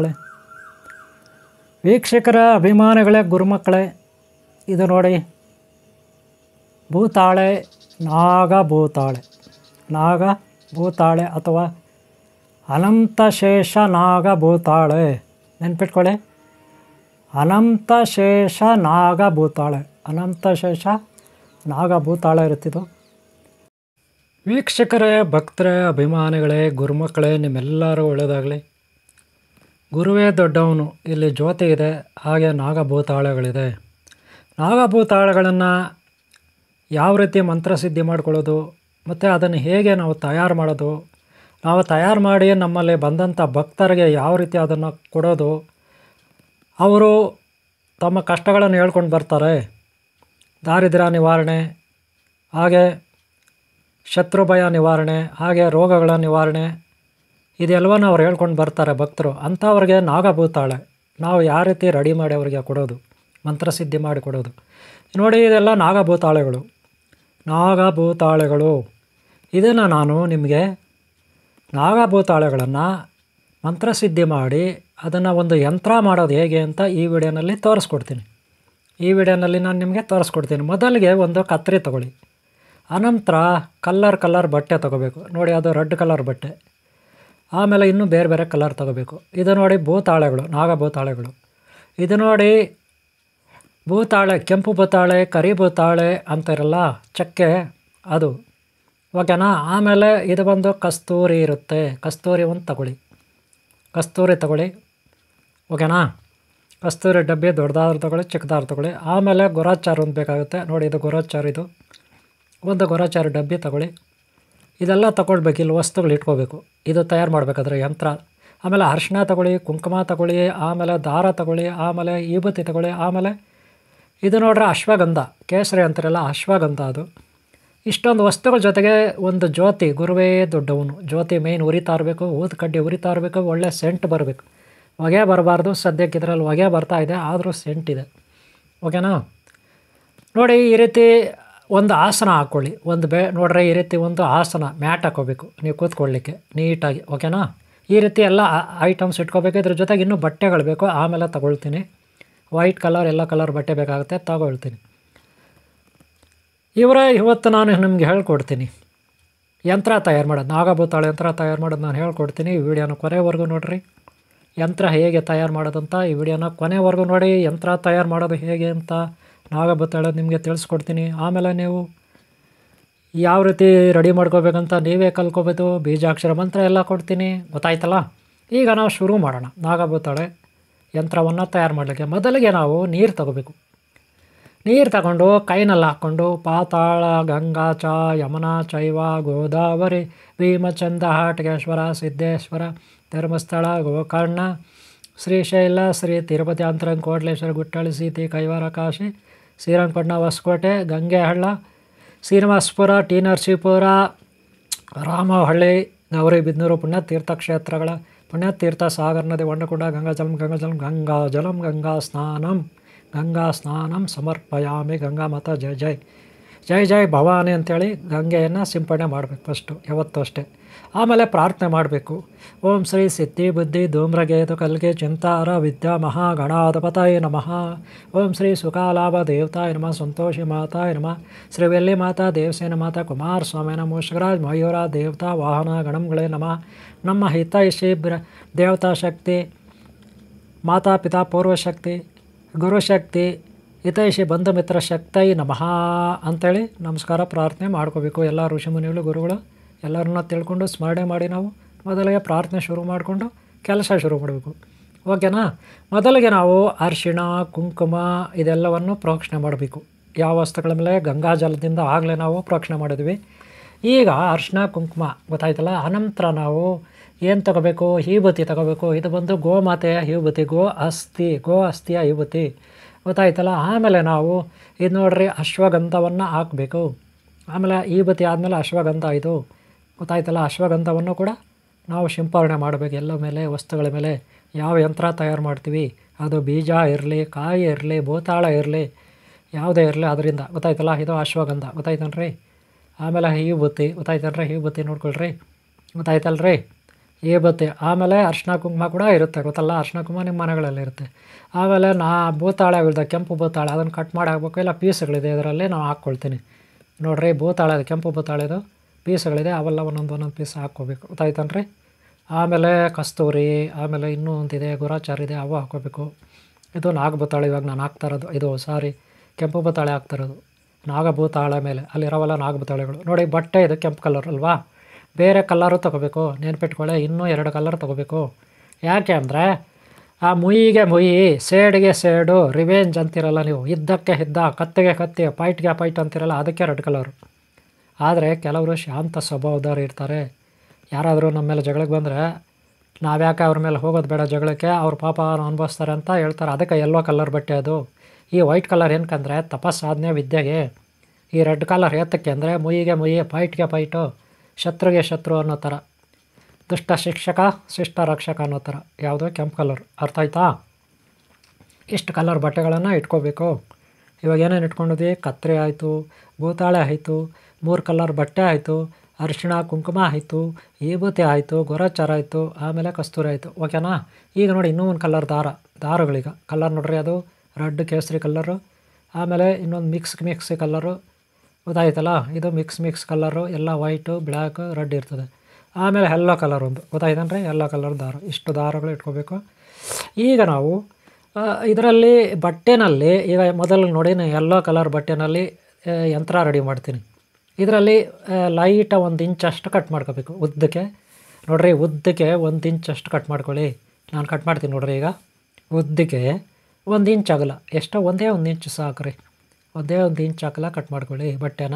ಮಕ್ಕಳೇ, ವೀಕ್ಷಕರ ಅಭಿಮಾನಿಗಳೇ, ಗುರುಮಕ್ಕಳೇ, ಇದು ನೋಡಿ ಭೂತಾಳೆ, ನಾಗಭೂತಾಳೆ ಅಥವಾ ಅನಂತಶೇಷ ನಾಗಭೂತಾಳೆ. ನೆನ್ಪಿಟ್ಕೊಳ್ಳಿ, ಅನಂತಶೇಷ ನಾಗಭೂತಾಳೆ ಇರುತ್ತಿದ್ದು. ವೀಕ್ಷಕರೇ, ಭಕ್ತರೇ, ಅಭಿಮಾನಿಗಳೇ, ಗುರುಮಕ್ಕಳೇ, ನಿಮ್ಮೆಲ್ಲರೂ ಒಳ್ಳೆಯದಾಗಲಿ. ಗುರುವೇ ದೊಡ್ಡವನು. ಇಲ್ಲಿ ಜ್ಯೋತಿ ಇದೆ, ಹಾಗೆ ನಾಗಭೂತಾಳೆಗಳಿದೆ. ನಾಗಭೂತಾಳೆಗಳನ್ನು ಯಾವ ರೀತಿ ಮಂತ್ರಸಿದ್ಧಿ ಮಾಡ್ಕೊಳ್ಳೋದು ಮತ್ತು ಅದನ್ನು ಹೇಗೆ ನಾವು ತಯಾರು ಮಾಡೋದು, ನಾವು ತಯಾರು ಮಾಡಿ ನಮ್ಮಲ್ಲಿ ಬಂದಂಥ ಭಕ್ತರಿಗೆ ಯಾವ ರೀತಿ ಅದನ್ನು ಕೊಡೋದು, ಅವರು ತಮ್ಮ ಕಷ್ಟಗಳನ್ನು ಹೇಳ್ಕೊಂಡು ಬರ್ತಾರೆ. ದಾರಿದ್ರ್ಯ ನಿವಾರಣೆ, ಹಾಗೆ ಶತ್ರು ಭಯ ನಿವಾರಣೆ, ಹಾಗೆ ರೋಗಗಳ ನಿವಾರಣೆ, ಇದೆಲ್ಲವನ್ನು ಅವ್ರು ಹೇಳ್ಕೊಂಡು ಬರ್ತಾರೆ ಭಕ್ತರು. ಅಂಥವ್ರಿಗೆ ನಾಗಭೂತಾಳೆ ನಾವು ಯಾವ ರೀತಿ ರೆಡಿ ಮಾಡಿ ಅವರಿಗೆ ಕೊಡೋದು, ಮಂತ್ರಸಿದ್ಧಿ ಮಾಡಿ ಕೊಡೋದು. ನೋಡಿ, ಇದೆಲ್ಲ ನಾಗಭೂತಾಳೆಗಳು. ಇದನ್ನು ನಾನು ನಿಮಗೆ ನಾಗಭೂತಾಳೆಗಳನ್ನು ಮಂತ್ರಸಿದ್ಧಿ ಮಾಡಿ ಅದನ್ನು ಒಂದು ಯಂತ್ರ ಮಾಡೋದು ಹೇಗೆ ಅಂತ ಈ ವಿಡಿಯೋನಲ್ಲಿ ತೋರಿಸ್ಕೊಡ್ತೀನಿ. ಈ ವಿಡಿಯೋನಲ್ಲಿ ನಾನು ನಿಮಗೆ ತೋರಿಸ್ಕೊಡ್ತೀನಿ. ಮೊದಲಿಗೆ ಒಂದು ಕತ್ತರಿ ತಗೊಳ್ಳಿ. ಅನಂತರ ಕಲರ್ ಬಟ್ಟೆ ತೊಗೋಬೇಕು. ನೋಡಿ, ಅದು ರೆಡ್ ಕಲರ್ ಬಟ್ಟೆ. ಆಮೇಲೆ ಇನ್ನೂ ಬೇರೆ ಬೇರೆ ಕಲರ್ ತೊಗೋಬೇಕು. ಇದು ನೋಡಿ ಭೂತಾಳೆಗಳು, ನಾಗಭೂತಾಳೆಗಳು. ಇದು ನೋಡಿ ಭೂತಾಳೆ, ಕೆಂಪು ಭೂತಾಳೆ, ಕರಿ ಭೂತಾಳೆ ಅಂತಾರಲ್ಲ, ಚಕ್ಕೆ, ಅದು ಓಕೆನಾ. ಆಮೇಲೆ ಇದು ಬಂದು ಕಸ್ತೂರಿ ಇರುತ್ತೆ. ಕಸ್ತೂರಿ ಒಂದು ತಗೊಳ್ಳಿ, ಓಕೆನಾ. ಕಸ್ತೂರಿ ಡಬ್ಬಿ ದೊಡ್ಡದಾದ್ರು ತಗೊಳ್ಳಿ, ಚಿಕ್ಕದಾದ್ರು ತಗೊಳ್ಳಿ. ಆಮೇಲೆ ಗೊರಾಚಾರು ಒಂದು ಬೇಕಾಗುತ್ತೆ. ನೋಡಿ, ಇದು ಗೊರಾಚಾರು, ಇದು ಒಂದು ಗೊರಾಚಾರು ಡಬ್ಬಿ ತಗೊಳ್ಳಿ. ಇದೆಲ್ಲ ತಗೊಳ್ಬೇಕು. ಇಲ್ಲಿ ವಸ್ತುಗಳು ಇಟ್ಕೋಬೇಕು, ಇದು ತಯಾರು ಮಾಡಬೇಕಾದ್ರೆ ಯಂತ್ರ. ಆಮೇಲೆ ಅರಿಶಿಣ ತಗೊಳ್ಳಿ, ಕುಂಕುಮ ತಗೊಳ್ಳಿ, ಆಮೇಲೆ ದಾರ ತಗೊಳ್ಳಿ, ಆಮೇಲೆ ವಿಭೂತಿ ತಗೊಳ್ಳಿ. ಆಮೇಲೆ ಇದು ನೋಡ್ರೆ ಅಶ್ವಗಂಧ, ಕೇಸರಿ ಅಂತಾರಲ್ಲ, ಅಶ್ವಗಂಧ ಅದು. ಇಷ್ಟೊಂದು ವಸ್ತುಗಳ ಜೊತೆಗೆ ಒಂದು ಜ್ಯೋತಿ, ಗುರುವೇ ದೊಡ್ಡವನು. ಜ್ಯೋತಿ ಮೇಯ್ನ್ ಉರಿತಾ ಇರಬೇಕು, ಊದು ಕಡ್ಡಿ ಉರಿತಾ ಇರಬೇಕು, ಒಳ್ಳೆ ಸೆಂಟ್ ಬರಬೇಕು. ಹೊಗೆ ಬರಬಾರ್ದು. ಸದ್ಯಕ್ಕೆ ಇದರಲ್ಲಿ ಹೊಗೆ ಬರ್ತಾ ಇದೆ, ಆದರೂ ಸೆಂಟ್ ಇದೆ, ಓಕೆನಾ. ನೋಡಿ, ಈ ರೀತಿ ಒಂದು ಆಸನ ಹಾಕ್ಕೊಳ್ಳಿ. ನೋಡ್ರಿ, ಈ ರೀತಿ ಒಂದು ಆಸನ ಮ್ಯಾಟ್ ಹಾಕ್ಕೋಬೇಕು ನೀವು ಕೂತ್ಕೊಳ್ಳಿಕ್ಕೆ ನೀಟಾಗಿ, ಓಕೆನಾ. ಈ ರೀತಿ ಎಲ್ಲ ಐಟಮ್ಸ್ ಇಟ್ಕೋಬೇಕು. ಇದ್ರ ಜೊತೆಗೆ ಇನ್ನೂ ಬಟ್ಟೆಗಳು ಬೇಕು, ಆಮೇಲೆ ತಗೊಳ್ತೀನಿ. ವೈಟ್ ಕಲರ್, ಎಲ್ಲ ಕಲರ್ ಬಟ್ಟೆ ಬೇಕಾಗುತ್ತೆ, ತಗೊಳ್ತೀನಿ. ಇವತ್ತು ನಾನು ನಿಮಗೆ ಹೇಳ್ಕೊಡ್ತೀನಿ ಯಂತ್ರ ತಯಾರು ಮಾಡೋದು, ನಾಗಭೂತಾಳೆ ಯಂತ್ರ ತಯಾರು ಮಾಡೋದು ನಾನು ಹೇಳ್ಕೊಡ್ತೀನಿ. ಈ ವಿಡಿಯೋನ ಕೊನೆವರೆಗೂ ನೋಡಿರಿ, ಯಂತ್ರ ಹೇಗೆ ತಯಾರು ಮಾಡೋದಂತ ಈ ವಿಡಿಯೋನ ಕೊನೆವರೆಗೂ ನೋಡಿ. ಯಂತ್ರ ತಯಾರು ಮಾಡೋದು ಹೇಗೆ ಅಂತ ನಾಗಭೂತಾಳೆ ನಿಮಗೆ ತಿಳಿಸ್ಕೊಡ್ತೀನಿ. ಆಮೇಲೆ ನೀವು ಯಾವ ರೀತಿ ರೆಡಿ ಮಾಡ್ಕೋಬೇಕಂತ ನೀವೇ ಕಲ್ತ್ಕೋಬೇಕು. ಬೀಜಾಕ್ಷರ ಮಂತ್ರ ಎಲ್ಲ ಕೊಡ್ತೀನಿ, ಗೊತ್ತಾಯ್ತಲ್ಲ. ಈಗ ನಾವು ಶುರು ಮಾಡೋಣ ನಾಗಭೂತಾಳೆ ಯಂತ್ರವನ್ನು ತಯಾರು ಮಾಡಲಿಕ್ಕೆ. ಮೊದಲಿಗೆ ನಾವು ನೀರು ತಗೋಬೇಕು. ನೀರು ತಗೊಂಡು ಕೈನಲ್ಲಿ ಹಾಕ್ಕೊಂಡು ಪಾತಾಳ, ಗಂಗಾ ಚ, ಯಮುನಾ ಚೈವ, ಗೋದಾವರಿ, ಭೀಮಚಂದ, ಹಾಟಕೇಶ್ವರ, ಸಿದ್ದೇಶ್ವರ, ಧರ್ಮಸ್ಥಳ, ಗೋಕರ್ಣ, ಶ್ರೀಶೈಲ, ಶ್ರೀ ತಿರುಪತಿ, ಅಂತರಂಕೋಟ್ಲೇಶ್ವರ, ಗುಟ್ಟಳಿ, ಸೀತಿ, ಕೈವಾರ, ಕಾಶಿ, ಶ್ರೀರಂಗಪಟ್ಟಣ, ಹೊಸಕೋಟೆ, ಗಂಗೆಹಳ್ಳ, ಶ್ರೀನಿವಾಸಪುರ, ಟಿ ನರಸೀಪುರ, ರಾಮಹಳ್ಳಿ, ಗೌರಿಬಿದನೂರು ಪುಣ್ಯತೀರ್ಥ ಕ್ಷೇತ್ರಗಳ ಪುಣ್ಯತೀರ್ಥ, ಸಾಗರ ನದಿ, ವಂಡಕುಂಡ, ಗಂಗಾಜಲಂ, ಗಂಗಾ ಸ್ನಾನಂ ಸಮರ್ಪಯಾಮಿ. ಗಂಗಾ ಮಾತಾ ಜೈ ಜೈ ಜೈ ಜೈ ಭವಾನಿ ಅಂಥೇಳಿ ಗಂಗೆಯನ್ನು ಸಿಂಪಡಣೆ ಮಾಡಬೇಕು ಫಸ್ಟು, ಯಾವತ್ತೂ ಅಷ್ಟೇ. ಆಮೇಲೆ ಪ್ರಾರ್ಥನೆ ಮಾಡಬೇಕು. ಓಂ ಶ್ರೀ ಸಿದ್ಧಿ ಬುದ್ಧಿ ಧೂಮ್ರಗೇತು ಕಲ್ಗೆ ಚಿಂತಾರ ವಿದ್ಯಾ ಮಹಾಗಣಾಧಿಪತಾಯ ನಮಃ. ಓಂ ಶ್ರೀ ಸುಖಾಲಾಭ ದೇವತಾಯ ನಮಃ. ಸಂತೋಷಿ ಮಾತಾಯ ನಮಃ. ಶ್ರೀ ವೆಲ್ಲಿ ಮಾತಾ, ದೇವಸೇನ ಮಾತಾ, ಕುಮಾರಸ್ವಾಮಿ ನಮಃ. ಮೂಷಕರಾಜ್, ಮಯೂರ ದೇವತಾ ವಾಹನ ಗಣಂಗಳೇ ನಮಃ. ನಮ್ಮ ಹಿತೈಷಿ ದೇವತಾ ಶಕ್ತಿ, ಮಾತಾ ಪಿತಾ ಪೂರ್ವಶಕ್ತಿ, ಗುರುಶಕ್ತಿ, ಹಿತೈಷಿ ಬಂಧು ಮಿತ್ರ ಶಕ್ತೈ ನಮಃ ಅಂಥೇಳಿ ನಮಸ್ಕಾರ ಪ್ರಾರ್ಥನೆ ಮಾಡ್ಕೋಬೇಕು. ಎಲ್ಲ ಋಷಿಮುನಿಗಳು, ಗುರುಗಳು ಎಲ್ಲರನ್ನ ತಿಳ್ಕೊಂಡು ಸ್ಮರಣೆ ಮಾಡಿ ನಾವು ಮೊದಲಿಗೆ ಪ್ರಾರ್ಥನೆ ಶುರು ಮಾಡಿಕೊಂಡು ಕೆಲಸ ಶುರು ಮಾಡಬೇಕು, ಓಕೆನಾ. ಮೊದಲಿಗೆ ನಾವು ಅರಿಶಿಣ, ಕುಂಕುಮ ಇದೆಲ್ಲವನ್ನು ಪ್ರೋಕ್ಷಣೆ ಮಾಡಬೇಕು. ಯಾವ ವಸ್ತುಗಳ ಮೇಲೆ? ಗಂಗಾಜಲದಿಂದ ಆಗಲೇ ನಾವು ಪ್ರೋಕ್ಷಣೆ ಮಾಡಿದ್ವಿ. ಈಗ ಅರಿಶಿಣ ಕುಂಕುಮ ಗೊತ್ತಾಯ್ತಲ್ಲ. ಅನಂತರ ನಾವು ಏನು ತಗೋಬೇಕು? ವಿಭೂತಿ ತಗೋಬೇಕು. ಇದು ಬಂದು ಗೋಮಾತೆಯ ವಿಭೂತಿ, ಗೋ ಅಸ್ಥಿಯ ವಿಭೂತಿ, ಗೊತ್ತಾಯ್ತಲ್ಲ. ಆಮೇಲೆ ನಾವು ಇದು ನೋಡ್ರಿ ಅಶ್ವಗಂಧವನ್ನು ಹಾಕಬೇಕು. ಆಮೇಲೆ ವಿಭೂತಿ ಆದಮೇಲೆ ಅಶ್ವಗಂಧ, ಇದು ಗೊತ್ತಾಯ್ತಲ್ಲ. ಅಶ್ವಗಂಧವನ್ನು ಕೂಡ ನಾವು ಸಿಂಪರಣೆ ಮಾಡಬೇಕು ಎಲ್ಲ ಮೇಲೆ, ವಸ್ತುಗಳ ಮೇಲೆ. ಯಾವ ಯಂತ್ರ ತಯಾರು ಮಾಡ್ತೀವಿ ಅದು ಬೀಜ ಇರಲಿ, ಕಾಯಿ ಇರಲಿ, ಭೂತಾಳ ಇರಲಿ, ಯಾವುದೇ ಇರಲಿ ಅದರಿಂದ, ಗೊತ್ತಾಯ್ತಲ್ಲ. ಇದು ಅಶ್ವಗಂಧ, ಗೊತ್ತಾಯ್ತನ್ರಿ. ಆಮೇಲೆ ವಿಭೂತಿ, ಗೊತ್ತಾಯ್ತಲ್ರಿ. ವಿಭೂತಿ ನೋಡ್ಕೊಳ್ರಿ, ಗೊತ್ತಾಯ್ತಲ್ರಿ. ಏಬತ್ತೆ, ಆಮೇಲೆ ಅರ್ಶಿನ ಕುಂಕುಮ ಕೂಡ ಇರುತ್ತೆ ಗೊತ್ತಲ್ಲ. ಅರ್ಶಿನ ಕುಂಕುಮ ನಿಮ್ಮ ಮನೆಗಳಲ್ಲಿ ಇರುತ್ತೆ. ಆಮೇಲೆ ಭೂತಾಳೆ ಇಳಿದ ಕೆಂಪು ಭೂತಾಳೆ ಅದನ್ನು ಕಟ್ ಮಾಡಿ ಹಾಕ್ಬೇಕು. ಇಲ್ಲ ಪೀಸ್ಗಳಿದೆ ಇದರಲ್ಲಿ ನಾನು ಹಾಕ್ಕೊಳ್ತೀನಿ ನೋಡಿರಿ. ಭೂತಾಳೆದು ಕೆಂಪು ಭೂತಾಳೆದು ಪೀಸ್ಗಳಿದೆ, ಅವೆಲ್ಲ ಒಂದೊಂದು ಪೀಸ್ ಹಾಕ್ಕೋಬೇಕು ಗೊತ್ತಾಯ್ತನ್ರಿ. ಆಮೇಲೆ ಕಸ್ತೂರಿ, ಆಮೇಲೆ ಇನ್ನೂ ಒಂದಿದೆ ಗುರಾಚಾರ ಇದೆ, ಅವು ಹಾಕ್ಕೋಬೇಕು. ಇದು ನಾಗಭೂತಾಳೆ ಇವಾಗ ನಾನು ಹಾಕ್ತಾ ಇರೋದು, ಇದು ಸಾರಿ ಕೆಂಪು ಭೂತಾಳೆ ಹಾಕ್ತಾ ಇರೋದು. ನಾಗಭೂತಾಳೆ ಮೇಲೆ ಅಲ್ಲಿರೋವಲ್ಲ ನಾಗಭೂತಾಳೆಗಳು ನೋಡಿ. ಬಟ್ಟೆ ಇದು ಕೆಂಪು ಕಲರ್ ಅಲ್ವಾ, ಬೇರೆ ಕಲ್ಲರು ತೊಗೋಬೇಕು, ನೆನ್ಪಿಟ್ಕೊಳ್ಳಿ. ಇನ್ನೂ 2 ಕಲರ್ ತೊಗೋಬೇಕು. ಯಾಕೆ ಅಂದರೆ ಆ ಮುಯಿಗೆ ಮುಯಿ, ಸೇಡಿಗೆ ಸೇಡು, ರಿವೆಂಜ್ ಅಂತಿರಲ್ಲ ನೀವು, ಇದ್ದಕ್ಕೆ ಇದ್ದ, ಕತ್ತಿಗೆ ಕತ್ತಿ, ಪೈಟ್ಗೆ ಪೈಟ್ ಅಂತಿರಲ್ಲ, ಅದಕ್ಕೆ ರೆಡ್ ಕಲರು. ಆದರೆ ಕೆಲವರು ಶಾಂತ ಸ್ವಭಾವದವ್ರು ಇರ್ತಾರೆ. ಯಾರಾದರೂ ನಮ್ಮ ಮೇಲೆ ಜಗಳಕ್ಕೆ ಬಂದರೆ ನಾವ್ಯಾಕೆ ಅವ್ರ ಮೇಲೆ ಹೋಗೋದು ಬೇಡ ಜಗಳಕ್ಕೆ, ಅವ್ರ ಪಾಪ ಅನುಭವಿಸ್ತಾರೆ ಅಂತ ಹೇಳ್ತಾರೆ. ಅದಕ್ಕೆ ಯೆಲ್ಲೋ ಕಲರ್ ಬಟ್ಟೆ ಅದು. ಈ ವೈಟ್ ಕಲರ್ ಏನಕ್ಕಂದರೆ ತಪಸ್ಸಾಧನೆ ವಿದ್ಯೆಗೆ. ಈ ರೆಡ್ ಕಲರ್ ಏತಕ್ಕೆ ಅಂದರೆ ಮುಯಿಗೆ ಮುಯಿ, ಪೈಟ್ಗೆ ಪೈಟು, ಶತ್ರುಗೆ ಶತ್ರು ಅನ್ನೋ ಥರ, ದುಷ್ಟ ಶಿಕ್ಷಕ ಶಿಷ್ಟ ರಕ್ಷಕ ಅನ್ನೋ ಥರ. ಯಾವುದೋ ಕೆಂಪು ಕಲರ್, ಅರ್ಥ ಆಯ್ತಾ? ಇಷ್ಟು ಕಲರ್ ಬಟ್ಟೆಗಳನ್ನು ಇಟ್ಕೋಬೇಕು. ಇವಾಗ ಏನೇನು ಇಟ್ಕೊಂಡಿದ್ವಿ? ಕತ್ರಿ ಆಯಿತು, ಭೂತಾಳೆ ಆಯಿತು, 3 ಕಲರ್ ಬಟ್ಟೆ ಆಯಿತು, ಅರಿಶಿಣ ಕುಂಕುಮ ಆಯಿತು, ವಿಭೂತಿ ಆಯಿತು, ಗುರಾಚಾರ ಆಯಿತು, ಆಮೇಲೆ ಕಸ್ತೂರಿ ಆಯಿತು. ಓಕೆನಾ? ಈಗ ನೋಡಿ ಇನ್ನೂ ಒಂದು ಕಲರ್ ದಾರಗಳೀಗ ಕಲರ್ ನೋಡ್ರಿ, ಅದು ರೆಡ್ ಕೇಸರಿ ಕಲ್ಲರು, ಆಮೇಲೆ ಇನ್ನೊಂದು ಮಿಕ್ಸ್ ಕಲ್ಲರು ಗೊತ್ತಾಯ್ತಲ್ಲ. ಇದು ಮಿಕ್ಸ್ ಕಲ್ಲರು, ಎಲ್ಲ ವೈಟು ಬ್ಲ್ಯಾಕು ರೆಡ್ ಇರ್ತದೆ. ಆಮೇಲೆ ಯೆಲ್ಲೋ ಕಲರ್ ಒಂದು ಗೊತ್ತಾಯ್ತಂದ್ರೆ, ಯೆಲ್ಲೋ ಕಲರ್ ದಾರ. ಇಷ್ಟು ದಾರಗಳು ಇಟ್ಕೋಬೇಕು. ಈಗ ನಾವು ಇದರಲ್ಲಿ ಬಟ್ಟೆನಲ್ಲಿ ಈಗ ಮೊದಲು ನೋಡಿ ಯೆಲ್ಲೋ ಕಲರ್ ಬಟ್ಟೆನಲ್ಲಿ ಯಂತ್ರ ರೆಡಿ ಮಾಡ್ತೀನಿ. ಇದರಲ್ಲಿ ಲೈಟ 1 ಇಂಚಷ್ಟು ಕಟ್ ಮಾಡ್ಕೋಬೇಕು ಉದ್ದಕ್ಕೆ. ನೋಡಿರಿ ಉದ್ದಕ್ಕೆ 1 ಇಂಚಷ್ಟು ಕಟ್ ಮಾಡ್ಕೊಳ್ಳಿ. ನಾನು ಕಟ್ ಮಾಡ್ತೀನಿ ನೋಡಿರಿ. ಈಗ ಉದ್ದಕ್ಕೆ 1 ಇಂಚ್ ಆಗಲ್ಲ, ಎಷ್ಟೋ ಒಂದೇ 1 ಇಂಚ್ ಸಾಕ್ರಿ. ಒಂದೇ 1 ಇಂಚ್ ಆಗಲ್ಲ ಕಟ್ ಮಾಡ್ಕೊಳ್ಳಿ ಬಟ್ಟೆನ.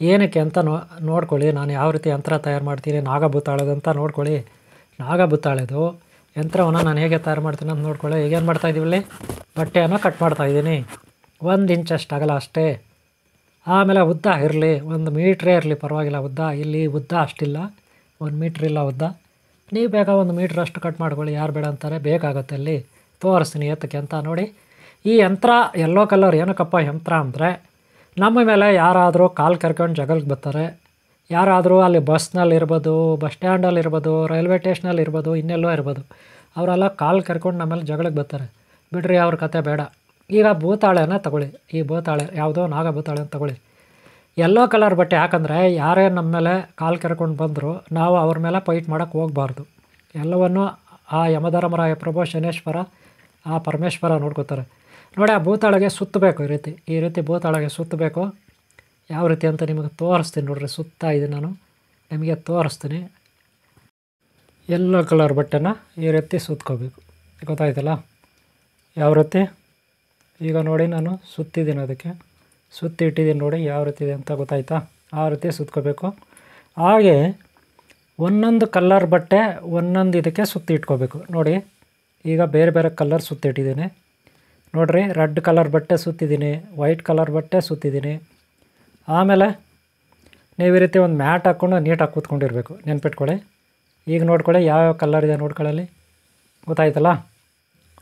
ಏನಕ್ಕೆ ಅಂತ ನೋಡ್ಕೊಳ್ಳಿ. ನಾನು ಯಾವ ರೀತಿ ಯಂತ್ರ ತಯಾರು ಮಾಡ್ತೀನಿ, ನಾಗಭೂತಾಳೆದಂತ ನೋಡ್ಕೊಳ್ಳಿ. ನಾಗಭೂತಾಳೆದು ಯಂತ್ರವನ್ನು ನಾನು ಹೇಗೆ ತಯಾರು ಮಾಡ್ತೀನಿ ಅಂತ ನೋಡ್ಕೊಳ್ಳಿ. ಈಗೇನು ಮಾಡ್ತಾಯಿದ್ದೀವಿ, ಬಟ್ಟೆಯನ್ನು ಕಟ್ ಮಾಡ್ತಾಯಿದ್ದೀನಿ. 1 ಇಂಚಷ್ಟು ಆಗಲ್ಲ ಅಷ್ಟೇ. ಆಮೇಲೆ ಉದ್ದ ಇರಲಿ, 1 ಮೀಟ್ರೇ ಇರಲಿ ಪರವಾಗಿಲ್ಲ ಉದ್ದ. ಇಲ್ಲಿ ಉದ್ದ ಅಷ್ಟಿಲ್ಲ, 1 ಮೀಟ್ರ್ ಇಲ್ಲ ಉದ್ದ. ನೀವು ಬೇಗ 1 ಮೀಟ್ರ್ ಅಷ್ಟು ಕಟ್ ಮಾಡ್ಕೊಳ್ಳಿ, ಯಾರು ಬೇಡ ಅಂತಾರೆ. ಬೇಕಾಗುತ್ತೆ ಅಲ್ಲಿ ತೋರಿಸ್ತೀನಿ ಏತಕ್ಕೆ ಅಂತ ನೋಡಿ. ಈ ಯಂತ್ರ ಯೆಲ್ಲೋ ಕಲರ್ ಏನಕ್ಕಪ್ಪ ಯಂತ್ರ ಅಂದರೆ, ನಮ್ಮ ಮೇಲೆ ಯಾರಾದರೂ ಕಾಲು ಕರ್ಕೊಂಡು ಜಗಳಕ್ಕೆ ಬರ್ತಾರೆ, ಯಾರಾದರೂ ಅಲ್ಲಿ ಬಸ್ನಲ್ಲಿರ್ಬೋದು, ಬಸ್ ಸ್ಟ್ಯಾಂಡಲ್ಲಿರ್ಬೋದು, ರೈಲ್ವೆ ಸ್ಟೇಷನಲ್ಲಿರ್ಬೋದು, ಇನ್ನೆಲ್ಲೋ ಇರ್ಬೋದು, ಅವರೆಲ್ಲ ಕಾಲು ಕರ್ಕೊಂಡು ನಮ್ಮ ಮೇಲೆ ಜಗಳಕ್ಕೆ ಬರ್ತಾರೆ. ಬಿಡ್ರಿ ಅವ್ರ ಕತೆ ಬೇಡ. ಈಗ ಭೂತಾಳೆನ ತಗೊಳ್ಳಿ, ಈ ಭೂತಾಳೆ ಯಾವುದೋ ನಾಗಭೂತಾಳೆ ಅಂತ ತಗೊಳ್ಳಿ. ಯೆಲ್ಲೋ ಕಲರ್ ಬಟ್ಟೆ ಯಾಕಂದರೆ ಯಾರೇ ನಮ್ಮ ಮೇಲೆ ಕಾಲು ಕೆರ್ಕೊಂಡು ಬಂದರೂ ನಾವು ಅವ್ರ ಮೇಲೆ ಫೈಟ್ ಮಾಡೋಕ್ಕೆ ಹೋಗಬಾರ್ದು. ಎಲ್ಲವನ್ನು ಆ ಯಮಧರ್ಮರಾಯ ಪ್ರಭು ಶನೇಶ್ವರ ಆ ಪರಮೇಶ್ವರ ನೋಡ್ಕೋತಾರೆ ನೋಡಿ. ಆ ಭೂತಾಳೆಗೆ ಸುತ್ತಬೇಕು, ಈ ರೀತಿ ಭೂತಾಳೆಗೆ ಸುತ್ತಬೇಕು. ಯಾವ ರೀತಿ ಅಂತ ನಿಮಗೆ ತೋರಿಸ್ತೀನಿ ನೋಡ್ರಿ. ಸುತ್ತಾ ಇದ್ದೀನಿ ನಾನು, ನಿಮಗೆ ತೋರಿಸ್ತೀನಿ. ಯೆಲ್ಲೋ ಕಲರ್ ಬಟ್ಟೆನ ಈ ರೀತಿ ಸುತ್ಕೋಬೇಕು, ಗೊತ್ತಾಯ್ತಲ್ಲ ಯಾವ ರೀತಿ. ಈಗ ನೋಡಿ ನಾನು ಸುತ್ತಿದ್ದೀನಿ, ಅದಕ್ಕೆ ಸುತ್ತಿ ಇಟ್ಟಿದ್ದೀನಿ ನೋಡಿ ಯಾವ ರೀತಿ ಇದೆ ಅಂತ ಗೊತ್ತಾಯ್ತಾ. ಆ ರೀತಿ ಸುತ್ಕೋಬೇಕು. ಹಾಗೆ ಒಂದೊಂದು ಕಲ್ಲರ್ ಬಟ್ಟೆ ಒಂದೊಂದು ಇದಕ್ಕೆ ಸುತ್ತಿ ಇಟ್ಕೋಬೇಕು ನೋಡಿ. ಈಗ ಬೇರೆ ಬೇರೆ ಕಲ್ಲರ್ ಸುತ್ತಿಟ್ಟಿದ್ದೀನಿ ನೋಡಿರಿ. ರೆಡ್ ಕಲರ್ ಬಟ್ಟೆ ಸುತ್ತಿದ್ದೀನಿ, ವೈಟ್ ಕಲರ್ ಬಟ್ಟೆ ಸುತ್ತಿದ್ದೀನಿ. ಆಮೇಲೆ ನೀವು ಈ ರೀತಿ ಒಂದು ಮ್ಯಾಟ್ ಹಾಕ್ಕೊಂಡು ನೀಟಾಗಿ ಕೂತ್ಕೊಂಡಿರಬೇಕು, ನೆನ್ಪಿಟ್ಕೊಳ್ಳಿ. ಈಗ ನೋಡ್ಕೊಳ್ಳಿ ಯಾವ್ಯಾವ ಕಲ್ಲರ್ ಇದೆ ನೋಡ್ಕೊಳ್ಳಿ, ಗೊತ್ತಾಯ್ತಲ್ಲ.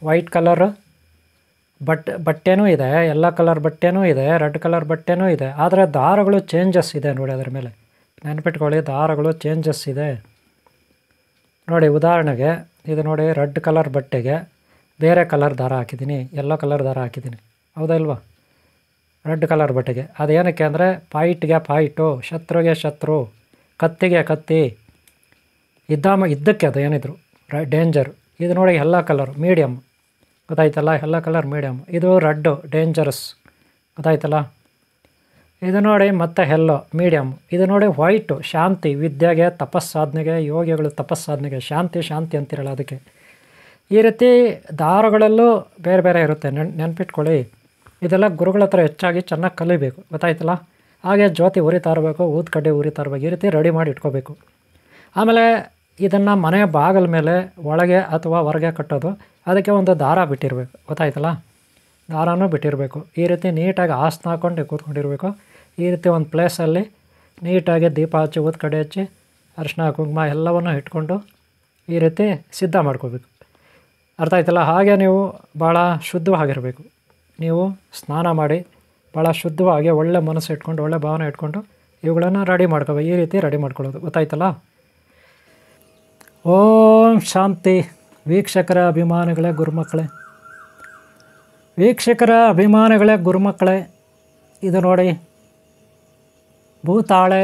ವೈಟ್ ಕಲರು ಬಟ್ಟೆನೂ ಇದೆ, ಎಲ್ಲ ಕಲರ್ ಬಟ್ಟೆನೂ ಇದೆ, ರೆಡ್ ಕಲರ್ ಬಟ್ಟೆನೂ ಇದೆ. ಆದರೆ ದಾರಗಳು ಚೇಂಜಸ್ ಇದೆ ನೋಡಿ ಅದರ ಮೇಲೆ, ನೆನ್ಪಿಟ್ಕೊಳ್ಳಿ. ದಾರಗಳು ಚೇಂಜಸ್ ಇದೆ ನೋಡಿ. ಉದಾಹರಣೆಗೆ ಇದು ನೋಡಿ, ರೆಡ್ ಕಲರ್ ಬಟ್ಟೆಗೆ ಬೇರೆ ಕಲರ್ ದಾರ ಹಾಕಿದ್ದೀನಿ, ಯೆಲ್ಲೋ ಕಲರ್ ದಾರ ಹಾಕಿದ್ದೀನಿ, ಹೌದಾ ಇಲ್ವಾ. ರೆಡ್ ಕಲರ್ ಬಟ್ಟೆಗೆ ಅದೇನಕ್ಕೆ ಅಂದರೆ ಫೈಟ್ಗೆ ಫೈಟು, ಶತ್ರುಗೆ ಶತ್ರು, ಕತ್ತಿಗೆ ಕತ್ತಿ, ಇದ್ದಕ್ಕೆ ಅದು ಏನಿದ್ರು ಡೇಂಜರು. ಇದು ನೋಡಿ ಎಲ್ಲ ಕಲರ್ ಮೀಡಿಯಮ್, ಗೊತ್ತಾಯ್ತಲ್ಲ. ಎಲ್ಲ ಕಲರ್ ಮೀಡಿಯಮ್. ಇದು ರೆಡ್ಡು ಡೇಂಜರಸ್, ಗೊತ್ತಾಯ್ತಲ್ಲ. ಇದು ನೋಡಿ ಮತ್ತೆ ಎಲ್ಲೋ ಮೀಡಿಯಮ್. ಇದು ನೋಡಿ ವೈಟು ಶಾಂತಿ, ವಿದ್ಯೆಗೆ ತಪಸ್ಸಾಧನೆಗೆ, ಯೋಗಿಗಳು ತಪಸ್ಸಾಧನೆಗೆ ಶಾಂತಿ ಅಂತಿರಲ್ಲ ಅದಕ್ಕೆ. ಈ ರೀತಿ ದಾರಗಳಲ್ಲೂ ಬೇರೆ ಬೇರೆ ಇರುತ್ತೆ, ನೆನ್ಪಿಟ್ಕೊಳ್ಳಿ. ಇದೆಲ್ಲ ಗುರುಗಳ ಹತ್ರ ಹೆಚ್ಚಾಗಿ ಚೆನ್ನಾಗಿ ಕಲಿಬೇಕು, ಗೊತ್ತಾಯ್ತಲ್ಲ. ಹಾಗೆ ಜ್ಯೋತಿ ಉರಿತಾ ಇರಬೇಕು, ಊದ್ಕಡ್ಡಿ ಉರಿತಾ ಇರಬೇಕು, ಈ ರೀತಿ ರೆಡಿ ಮಾಡಿ ಇಟ್ಕೋಬೇಕು. ಆಮೇಲೆ ಇದನ್ನು ಮನೆ ಬಾಗಿಲ ಮೇಲೆ ಒಳಗೆ ಅಥವಾ ಹೊರಗೆ ಕಟ್ಟೋದು, ಅದಕ್ಕೆ ಒಂದು ದಾರ ಬಿಟ್ಟಿರಬೇಕು, ಗೊತ್ತಾಯ್ತಲ್ಲ. ದಾರನೂ ಬಿಟ್ಟಿರಬೇಕು. ಈ ರೀತಿ ನೀಟಾಗಿ ಆಸನ ಹಾಕ್ಕೊಂಡು ಕೂತ್ಕೊಂಡಿರಬೇಕು. ಈ ರೀತಿ ಒಂದು ಪ್ಲೇಸಲ್ಲಿ ನೀಟಾಗಿ ದೀಪ ಹಚ್ಚಿ, ಊದ್ಕಡ್ಡಿ ಹಚ್ಚಿ, ಅರಿಶಿನ ಕುಂಕುಮ ಎಲ್ಲವನ್ನು ಇಟ್ಕೊಂಡು ಈ ರೀತಿ ಸಿದ್ಧ ಮಾಡ್ಕೋಬೇಕು, ಅರ್ಥ ಆಯ್ತಲ್ಲ. ಹಾಗೆ ನೀವು ಭಾಳ ಶುದ್ಧವಾಗಿರಬೇಕು. ನೀವು ಸ್ನಾನ ಮಾಡಿ ಭಾಳ ಶುದ್ಧವಾಗಿ ಒಳ್ಳೆ ಮನಸ್ಸು ಇಟ್ಕೊಂಡು, ಒಳ್ಳೆ ಭಾವನೆ ಇಟ್ಕೊಂಡು ಇವುಗಳನ್ನು ರೆಡಿ ಮಾಡ್ಕೋಬೇಕು. ಈ ರೀತಿ ರೆಡಿ ಮಾಡ್ಕೊಳ್ಳೋದು, ಗೊತ್ತಾಯ್ತಲ್ಲ. ಓಂ ಶಾಂತಿ. ವೀಕ್ಷಕರ ಅಭಿಮಾನಿಗಳೇ, ಗುರುಮಕ್ಕಳೇ, ವೀಕ್ಷಕರ ಅಭಿಮಾನಿಗಳೇ, ಗುರುಮಕ್ಕಳೇ, ಇದು ನೋಡಿ ಭೂತಾಳೆ,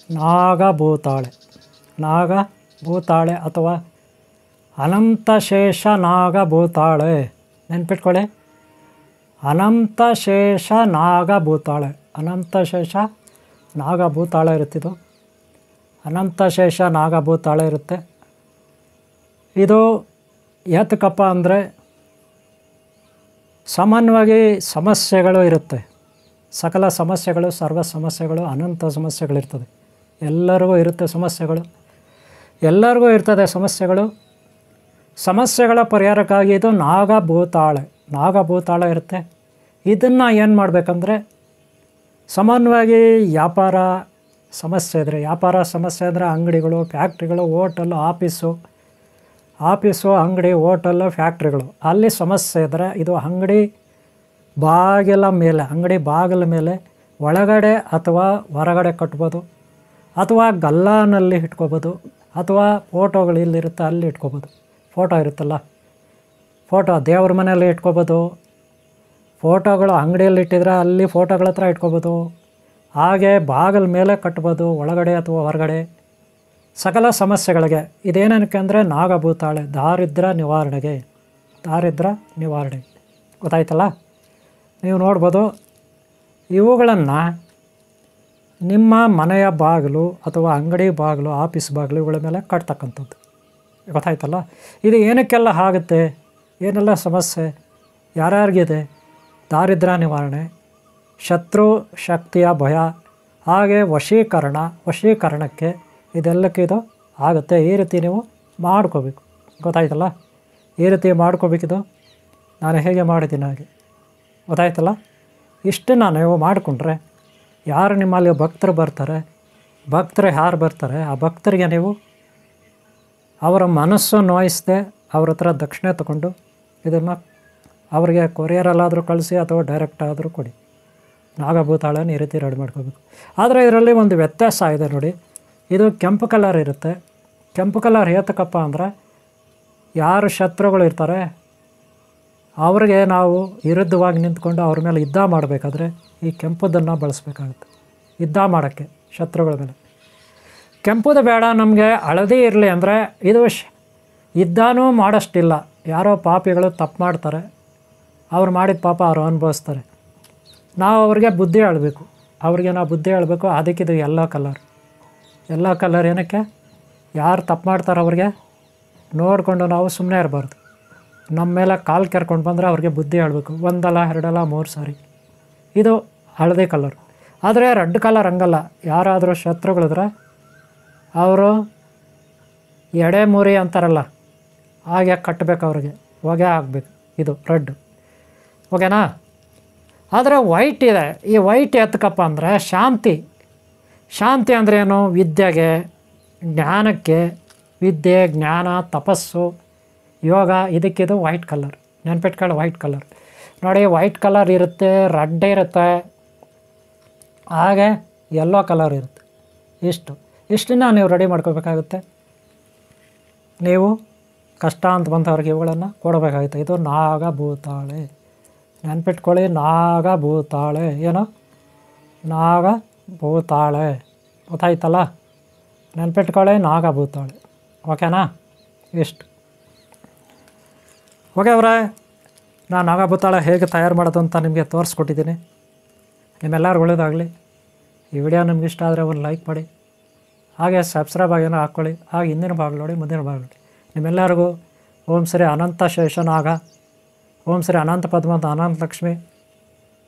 ನಾಗಭೂತಾಳೆ, ನಾಗಭೂತಾಳೆ ಅಥವಾ ಅನಂತಶೇಷ ನಾಗಭೂತಾಳೆ. ನೆನ್ಪಿಟ್ಕೊಳ್ಳಿ, ಅನಂತಶೇಷ ನಾಗಭೂತಾಳೆ, ಅನಂತಶೇಷ ನಾಗಭೂತಾಳೆ ಇರುತ್ತಿದ್ದು, ಅನಂತಶೇಷ ನಾಗಭೂತಾಳೆ ಇರುತ್ತೆ. ಇದು ಯಾತಕಪ್ಪ ಅಂದರೆ ಸಾಮಾನ್ಯವಾಗಿ ಸಮಸ್ಯೆಗಳು ಇರುತ್ತೆ, ಸಕಲ ಸಮಸ್ಯೆಗಳು, ಸರ್ವ ಸಮಸ್ಯೆಗಳು, ಅನಂತ ಸಮಸ್ಯೆಗಳಿರ್ತದೆ. ಎಲ್ಲರಿಗೂ ಇರುತ್ತೆ ಸಮಸ್ಯೆಗಳು, ಎಲ್ಲರಿಗೂ ಇರ್ತದೆ ಸಮಸ್ಯೆಗಳು. ಸಮಸ್ಯೆಗಳ ಪರಿಹಾರಕ್ಕಾಗಿ ಇದು ನಾಗಭೂತಾಳೆ, ನಾಗಭೂತಾಳೆ ಇರುತ್ತೆ. ಇದನ್ನು ಏನು ಮಾಡಬೇಕಂದ್ರೆ ಸಾಮಾನ್ಯವಾಗಿ ವ್ಯಾಪಾರ ಸಮಸ್ಯೆ ಇದ್ದರೆ, ವ್ಯಾಪಾರ ಸಮಸ್ಯೆ ಅಂದರೆ ಅಂಗಡಿಗಳು, ಫ್ಯಾಕ್ಟ್ರಿಗಳು, ಹೋಟೆಲ್ಲು, ಆಫೀಸು, ಅಂಗಡಿ, ಹೋಟೆಲ್ಲು, ಫ್ಯಾಕ್ಟ್ರಿಗಳು, ಅಲ್ಲಿ ಸಮಸ್ಯೆ ಇದ್ದರೆ ಇದು ಅಂಗಡಿ ಬಾಗಿಲ ಮೇಲೆ ಒಳಗಡೆ ಅಥವಾ ಹೊರಗಡೆ ಕಟ್ಬೋದು, ಅಥವಾ ಗಲ್ಲಾನಲ್ಲಿ ಇಟ್ಕೋಬೋದು, ಅಥವಾ ಫೋಟೋಗಳು ಇಲ್ಲಿರುತ್ತೆ ಅಲ್ಲಿ ಇಟ್ಕೋಬೋದು. ಫೋಟೋ ಇರುತ್ತಲ್ಲ, ಫೋಟೋ ದೇವ್ರ ಮನೆಯಲ್ಲಿ ಇಟ್ಕೋಬೋದು, ಫೋಟೋಗಳು ಅಂಗಡಿಯಲ್ಲಿ ಇಟ್ಟಿದ್ರೆ ಅಲ್ಲಿ ಫೋಟೋಗಳ ಹತ್ರ ಇಟ್ಕೋಬೋದು. ಹಾಗೆ ಬಾಗಿಲ ಮೇಲೆ ಕಟ್ಬೋದು, ಒಳಗಡೆ ಅಥವಾ ಹೊರಗಡೆ. ಸಕಲ ಸಮಸ್ಯೆಗಳಿಗೆ ಇದೇನಕ್ಕೆ ಅಂದರೆ ನಾಗಭೂತಾಳೆ, ದಾರಿದ್ರ್ಯ ನಿವಾರಣೆಗೆ, ದಾರಿದ್ರ್ಯ ನಿವಾರಣೆ. ಗೊತ್ತಾಯ್ತಲ್ಲ? ನೀವು ನೋಡ್ಬೋದು, ಇವುಗಳನ್ನು ನಿಮ್ಮ ಮನೆಯ ಬಾಗಿಲು ಅಥವಾ ಅಂಗಡಿ ಬಾಗಿಲು, ಆಫೀಸ್ ಬಾಗಿಲು ಇವುಗಳ ಮೇಲೆ ಕಟ್ತಕ್ಕಂಥದ್ದು. ಗೊತ್ತಾಯ್ತಲ್ಲ? ಇದು ಏನಕ್ಕೆಲ್ಲ ಆಗುತ್ತೆ, ಏನೆಲ್ಲ ಸಮಸ್ಯೆ ಯಾರ್ಯಾರಿಗಿದೆ? ದಾರಿದ್ರ್ಯ ನಿವಾರಣೆ, ಶತ್ರು ಶಕ್ತಿಯ ಭಯ, ಹಾಗೆ ವಶೀಕರಣಕ್ಕೆ, ಇದೆಲ್ಲಕ್ಕೆ ಇದು ಆಗುತ್ತೆ. ಈ ರೀತಿ ನೀವು ಮಾಡ್ಕೋಬೇಕು. ಗೊತ್ತಾಯ್ತಲ್ಲ? ಈ ರೀತಿ ಮಾಡ್ಕೋಬೇಕಿದು. ನಾನು ಹೇಗೆ ಮಾಡಿದ್ದೀನಿ ಹಾಗೆ. ಗೊತ್ತಾಯ್ತಲ್ಲ? ಇಷ್ಟನ್ನು ನೀವು ಮಾಡಿಕೊಂಡ್ರೆ ಯಾರು ನಿಮ್ಮಲ್ಲಿ ಭಕ್ತರು ಬರ್ತಾರೆ, ಭಕ್ತರು ಯಾರು ಬರ್ತಾರೆ, ಆ ಭಕ್ತರಿಗೆ ನೀವು ಅವರ ಮನಸ್ಸು ನೋಯಿಸದೆ ಅವ್ರ ಹತ್ರ ದಕ್ಷಿಣೆ ತಗೊಂಡು ಇದನ್ನು ಅವರಿಗೆ ಕೊರಿಯರಲ್ಲಾದರೂ ಕಳಿಸಿ ಅಥವಾ ಡೈರೆಕ್ಟ್ ಆದರೂ ಕೊಡಿ. ನಾಗಭೂತಾಳನ್ನು ಈ ರೀತಿ ರೆಡಿ ಮಾಡ್ಕೋಬೇಕು. ಆದರೆ ಇದರಲ್ಲಿ ಒಂದು ವ್ಯತ್ಯಾಸ ಇದೆ ನೋಡಿ. ಇದು ಕೆಂಪು ಕಲರ್ ಇರುತ್ತೆ. ಕೆಂಪು ಕಲರ್ ಏತಕಪ್ಪ ಅಂದರೆ ಯಾರು ಶತ್ರುಗಳು ಇರ್ತಾರೆ ಅವ್ರಿಗೆ ನಾವು ವಿರುದ್ಧವಾಗಿ ನಿಂತ್ಕೊಂಡು ಅವ್ರ ಮೇಲೆ ಯುದ್ಧ ಮಾಡಬೇಕಾದ್ರೆ ಈ ಕೆಂಪುದನ್ನು ಬಳಸಬೇಕಾಗುತ್ತೆ. ಯುದ್ಧ ಮಾಡೋಕ್ಕೆ ಶತ್ರುಗಳ ಮೇಲೆ. ಕೆಂಪುದು ಬೇಡ, ನಮಗೆ ಹಳದಿ ಇರಲಿ ಅಂದರೆ ಇದು ಯುದ್ಧನೂ ಮಾಡೋಷ್ಟಿಲ್ಲ. ಯಾರೋ ಪಾಪಿಗಳು ತಪ್ಪು ಮಾಡ್ತಾರೆ, ಅವ್ರು ಮಾಡಿದ ಪಾಪ ಅವ್ರು ಅನುಭವಿಸ್ತಾರೆ. ನಾವು ಅವ್ರಿಗೆ ಬುದ್ಧಿ ಹೇಳಬೇಕು, ನಾವು ಬುದ್ಧಿ ಹೇಳಬೇಕು. ಅದಕ್ಕಿದು ಎಲ್ಲೋ ಕಲರ್ ಏನಕ್ಕೆ? ಯಾರು ತಪ್ಪು ಮಾಡ್ತಾರೆ ಅವ್ರಿಗೆ ನೋಡಿಕೊಂಡು ನಾವು ಸುಮ್ಮನೆ ಇರಬಾರ್ದು. ನಮ್ಮ ಮೇಲೆ ಕಾಲು ಕೆರ್ಕೊಂಡು ಬಂದರೆ ಅವ್ರಿಗೆ ಬುದ್ಧಿ ಹೇಳಬೇಕು. ಒಂದಲ್ಲ, ಎರಡಲ್ಲ, 3 ಸಾರಿ. ಇದು ಹಳದಿ ಕಲರ್. ಆದರೆ ರೆಡ್ ಕಲರ್ ಹಂಗಲ್ಲ. ಯಾರಾದರೂ ಶತ್ರುಗಳಿದ್ರೆ ಅವರು ಎಡೆ ಮುರಿ ಅಂತಾರಲ್ಲ, ಹಾಗೆ ಕಟ್ಟಬೇಕು, ಅವ್ರಿಗೆ ಹೊಗೆ ಹಾಕಬೇಕು. ಇದು ರೆಡ್. ಓಕೆನಾ? ಆದರೆ ವೈಟ್ ಇದೆ. ಈ ವೈಟ್ ಎತ್ತಕಪ್ಪ ಅಂದರೆ ಶಾಂತಿ ಅಂದರೆ ಏನು? ವಿದ್ಯೆಗೆ, ಜ್ಞಾನಕ್ಕೆ, ವಿದ್ಯೆ, ಜ್ಞಾನ, ತಪಸ್ಸು, ಯೋಗ, ಇದಕ್ಕಿದು ವೈಟ್ ಕಲರ್. ನೆನ್ಪಿಟ್ಕೊಳ್ಳಿ, ವೈಟ್ ಕಲರ್ ನೋಡಿ. ವೈಟ್ ಕಲರ್ ಇರುತ್ತೆ, ರೆಡ್ ಇರುತ್ತೆ, ಹಾಗೆ ಯೆಲ್ಲೋ ಕಲರ್ ಇರುತ್ತೆ. ಇಷ್ಟನ್ನು ನೀವು ರೆಡಿ ಮಾಡ್ಕೋಬೇಕಾಗುತ್ತೆ. ನೀವು ಕಷ್ಟ ಅಂತ ಬಂದವ್ರಿಗೆ ಇವುಗಳನ್ನು ಕೊಡಬೇಕಾಗುತ್ತೆ. ಇದು ನಾಗಭೂತಾಳೆ. ನೆನ್ಪಿಟ್ಕೊಳ್ಳಿ, ನಾಗಭೂತಾಳೆ. ಏನು? ನಾಗಭೂತಾಳೆ. ಗೊತ್ತಾಯ್ತಲ್ಲ? ನೆನ್ಪಿಟ್ಕೊಳ್ಳಿ, ನಾಗಭೂತಾಳೆ. ಓಕೆನಾ? ಇಷ್ಟು. ಓಕೆ ಅವರೇ, ನಾನು ನಾಗಭೂತಾಳೆ ಹೇಗೆ ತಯಾರು ಮಾಡೋದು ಅಂತ ನಿಮಗೆ ತೋರಿಸ್ಕೊಟ್ಟಿದ್ದೀನಿ. ನಿಮ್ಮೆಲ್ಲರೂ ಒಳ್ಳೆಯದಾಗಲಿ. ಈ ವಿಡಿಯೋ ನಿಮ್ಗೆ ಇಷ್ಟ ಆದರೆ ಒಂದು ಲೈಕ್ ಮಾಡಿ, ಹಾಗೆ ಸಬ್ಸ್ಕ್ರೈಬ್ ಆಗೇನೋ ಹಾಕ್ಕೊಳ್ಳಿ. ಹಾಗೆ ಹಿಂದಿನ ಭಾಗ ನೋಡಿ, ಮುಂದಿನ ಭಾಗ ನೋಡಿ. ನಿಮ್ಮೆಲ್ಲರಿಗೂ ಓಂ ಶ್ರೀ ಅನಂತ ಶೇಷನಾಗ, ಓಂ ಶ್ರೀ ಅನಂತ ಪದ್ಮನಾಭ, ಅನಂತ ಲಕ್ಷ್ಮಿ,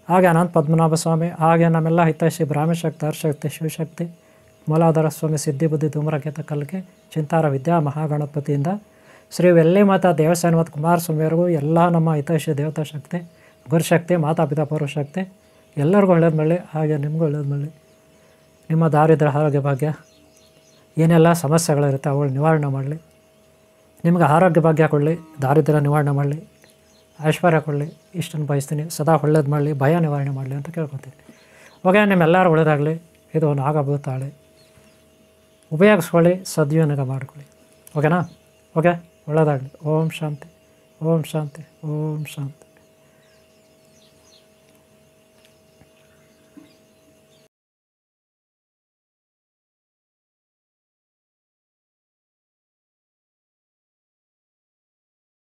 ಹಾಗೆ ಅನಂತ ಪದ್ಮನಾಭ ಸ್ವಾಮಿ, ಹಾಗೆ ನಮ್ಮೆಲ್ಲ ಹಿತೈಷಿ ಬ್ರಾಹ್ಮಶಕ್ತಿ, ಹರಶಕ್ತಿ, ಶಿವಶಕ್ತಿ, ಮೂಲಾಧಾರ ಸ್ವಾಮಿ, ಸಿದ್ಧಿ ಬುದ್ಧಿ ಧೂಮ್ರಕೇತ ಕಲ್ಕೆ, ಚಿಂತಾರ ವಿದ್ಯಾ ಮಹಾಗಣಪತಿಯಿಂದ ಶ್ರೀ ವೆಲ್ಲಿ ಮಾತಾ ದೇವಸ್ಥಾನ ಮತ್ತು ಕುಮಾರಸ್ವಾಮಿಯವರೆಗೂ ಎಲ್ಲ ನಮ್ಮ ಹಿತೈಷಿ ದೇವತಾ ಶಕ್ತಿ, ಗುರುಶಕ್ತಿ, ಮಾತಾಪಿತಾ ಪೌರಶಕ್ತಿ ಎಲ್ಲರಿಗೂ ಒಳ್ಳೇದು ಮಾಡಲಿ. ಹಾಗೆ ನಿಮಗೂ ಒಳ್ಳೇದು ಮಾಡಲಿ. ನಿಮ್ಮ ದಾರಿದ್ರ್ಯ, ಆರೋಗ್ಯ ಭಾಗ್ಯ, ಏನೆಲ್ಲ ಸಮಸ್ಯೆಗಳಿರುತ್ತೆ ಅವುಗಳು ನಿವಾರಣೆ ಮಾಡಲಿ. ನಿಮಗೆ ಆರೋಗ್ಯ ಭಾಗ್ಯ ಕೊಡಲಿ, ದಾರಿದ್ರ್ಯ ನಿವಾರಣೆ ಮಾಡಲಿ, ಐಶ್ವರ್ಯ ಕೊಡಲಿ. ಇಷ್ಟನ್ನು ಬಯಸ್ತೀನಿ. ಸದಾ ಒಳ್ಳೇದು ಮಾಡಲಿ, ಭಯ ನಿವಾರಣೆ ಮಾಡಲಿ ಅಂತ ಕೇಳ್ಕೊತೀನಿ. ಓಕೆ, ನಿಮ್ಮೆಲ್ಲರೂ ಒಳ್ಳೆಯದಾಗಲಿ. ಇದು ನಾಗಭೂತಾಳೆ. ಉಪಯೋಗಿಸ್ಕೊಳ್ಳಿ, ಸದ್ವಿನಿಯೋಗ ಮಾಡ್ಕೊಳ್ಳಿ. ಓಕೆನಾ? ಓಕೆ, ಒಳ್ಳೆಯದಾಗಲಿ. ಓಂ ಶಾಂತಿ, ಓಂ ಶಾಂತಿ, ಓಂ ಶಾಂತಿ.